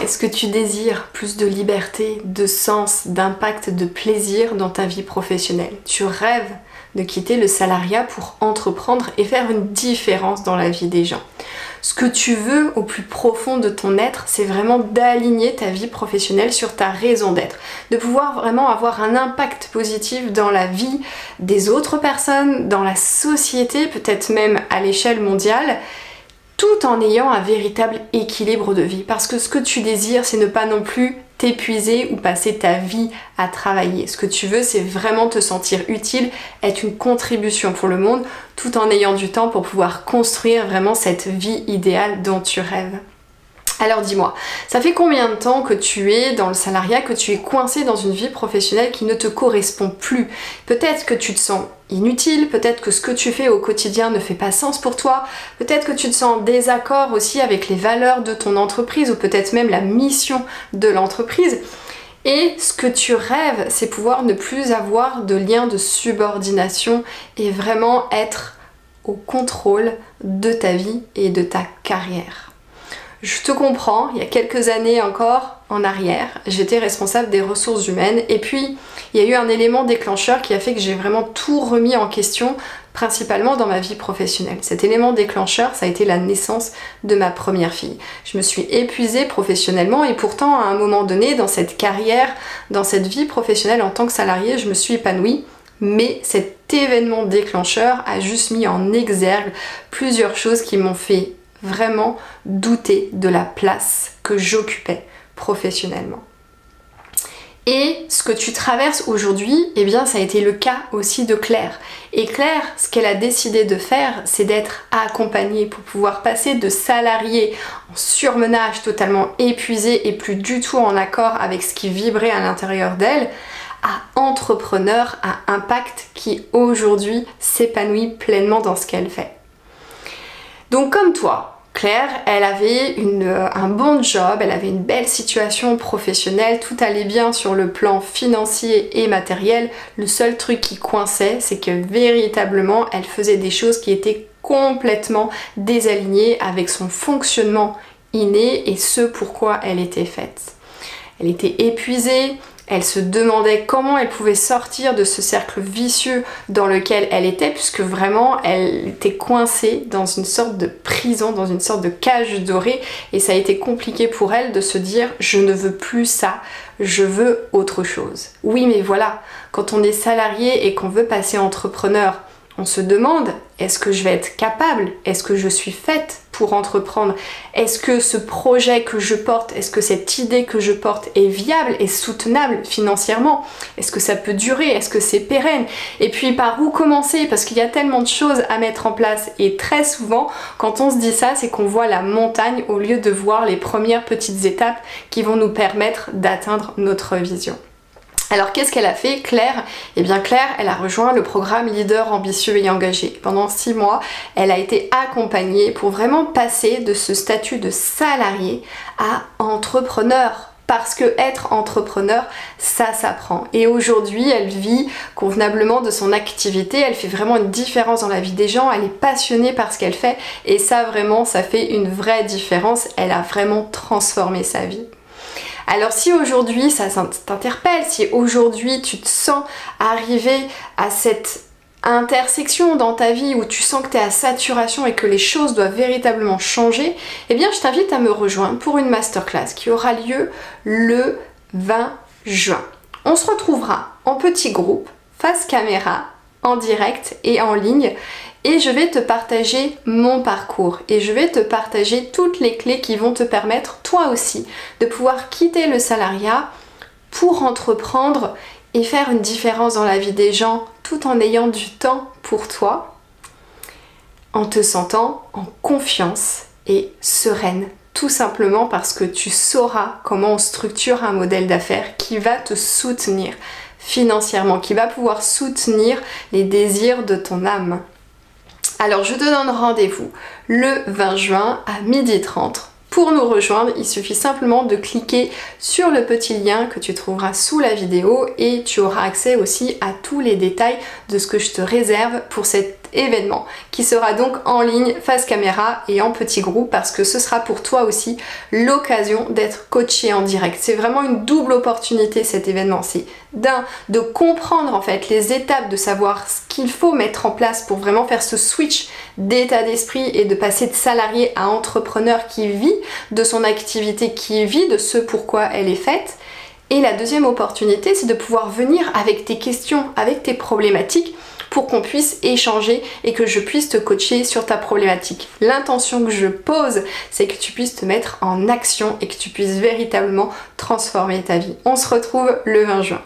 Est-ce que tu désires plus de liberté, de sens, d'impact, de plaisir dans ta vie professionnelle? Tu rêves de quitter le salariat pour entreprendre et faire une différence dans la vie des gens. Ce que tu veux au plus profond de ton être, c'est vraiment d'aligner ta vie professionnelle sur ta raison d'être, de pouvoir vraiment avoir un impact positif dans la vie des autres personnes, dans la société, peut-être même à l'échelle mondiale, tout en ayant un véritable équilibre de vie. Parce que ce que tu désires, c'est ne pas non plus t'épuiser ou passer ta vie à travailler. Ce que tu veux, c'est vraiment te sentir utile, être une contribution pour le monde, tout en ayant du temps pour pouvoir construire vraiment cette vie idéale dont tu rêves. Alors dis-moi, ça fait combien de temps que tu es dans le salariat, que tu es coincé dans une vie professionnelle qui ne te correspond plus? Peut-être que tu te sens inutile, peut-être que ce que tu fais au quotidien ne fait pas sens pour toi, peut-être que tu te sens en désaccord aussi avec les valeurs de ton entreprise ou peut-être même la mission de l'entreprise. Et ce que tu rêves, c'est pouvoir ne plus avoir de lien de subordination et vraiment être au contrôle de ta vie et de ta carrière. Je te comprends, il y a quelques années encore en arrière, j'étais responsable des ressources humaines et puis il y a eu un élément déclencheur qui a fait que j'ai vraiment tout remis en question, principalement dans ma vie professionnelle. Cet élément déclencheur, ça a été la naissance de ma première fille. Je me suis épuisée professionnellement et pourtant à un moment donné, dans cette carrière, dans cette vie professionnelle en tant que salariée, je me suis épanouie. Mais cet événement déclencheur a juste mis en exergue plusieurs choses qui m'ont fait vraiment douter de la place que j'occupais professionnellement. Et ce que tu traverses aujourd'hui, eh bien ça a été le cas aussi de Claire. Et Claire, ce qu'elle a décidé de faire, c'est d'être accompagnée pour pouvoir passer de salarié en surmenage, totalement épuisée et plus du tout en accord avec ce qui vibrait à l'intérieur d'elle, à entrepreneur à impact qui aujourd'hui s'épanouit pleinement dans ce qu'elle fait. Donc comme toi, Claire, elle avait un bon job, elle avait une belle situation professionnelle, tout allait bien sur le plan financier et matériel. Le seul truc qui coinçait, c'est que véritablement, elle faisait des choses qui étaient complètement désalignées avec son fonctionnement inné et ce pourquoi elle était faite. Elle était épuisée. Elle se demandait comment elle pouvait sortir de ce cercle vicieux dans lequel elle était, puisque vraiment elle était coincée dans une sorte de prison, dans une sorte de cage dorée, et ça a été compliqué pour elle de se dire je ne veux plus ça, je veux autre chose. Oui, mais voilà, quand on est salarié et qu'on veut passer entrepreneur, on se demande, est-ce que je vais être capable? Est-ce que je suis faite pour entreprendre? Est-ce que ce projet que je porte, est-ce que cette idée que je porte est viable et soutenable financièrement? Est-ce que ça peut durer? Est-ce que c'est pérenne? Et puis par où commencer? Parce qu'il y a tellement de choses à mettre en place et très souvent, quand on se dit ça, c'est qu'on voit la montagne au lieu de voir les premières petites étapes qui vont nous permettre d'atteindre notre vision. Alors qu'est-ce qu'elle a fait, Claire? Eh bien Claire, elle a rejoint le programme Leader ambitieux et engagé. Pendant 6 mois, elle a été accompagnée pour vraiment passer de ce statut de salarié à entrepreneur. Parce que être entrepreneur, ça s'apprend. Et aujourd'hui, elle vit convenablement de son activité, elle fait vraiment une différence dans la vie des gens, elle est passionnée par ce qu'elle fait et ça vraiment, ça fait une vraie différence. Elle a vraiment transformé sa vie. Alors si aujourd'hui ça t'interpelle, si aujourd'hui tu te sens arriver à cette intersection dans ta vie où tu sens que tu es à saturation et que les choses doivent véritablement changer, eh bien je t'invite à me rejoindre pour une masterclass qui aura lieu le 20 juin. On se retrouvera en petit groupe, face caméra, en direct et en ligne. Et je vais te partager mon parcours et je vais te partager toutes les clés qui vont te permettre, toi aussi, de pouvoir quitter le salariat pour entreprendre et faire une différence dans la vie des gens tout en ayant du temps pour toi, en te sentant en confiance et sereine. Tout simplement parce que tu sauras comment on structure un modèle d'affaires qui va te soutenir financièrement, qui va pouvoir soutenir les désirs de ton âme. Alors je te donne rendez-vous le 20 juin à 12h30. Pour nous rejoindre, il suffit simplement de cliquer sur le petit lien que tu trouveras sous la vidéo et tu auras accès aussi à tous les détails de ce que je te réserve pour cet événement qui sera donc en ligne, face caméra et en petit groupe, parce que ce sera pour toi aussi l'occasion d'être coaché en direct. C'est vraiment une double opportunité cet événement. C'est de comprendre en fait les étapes, de savoir ce qu'il faut mettre en place pour vraiment faire ce switch d'état d'esprit et de passer de salarié à entrepreneur qui vit de son activité, qui vit de ce pourquoi elle est faite. Et la deuxième opportunité, c'est de pouvoir venir avec tes questions, avec tes problématiques, pour qu'on puisse échanger et que je puisse te coacher sur ta problématique. L'intention que je pose, c'est que tu puisses te mettre en action et que tu puisses véritablement transformer ta vie. On se retrouve le 20 juin.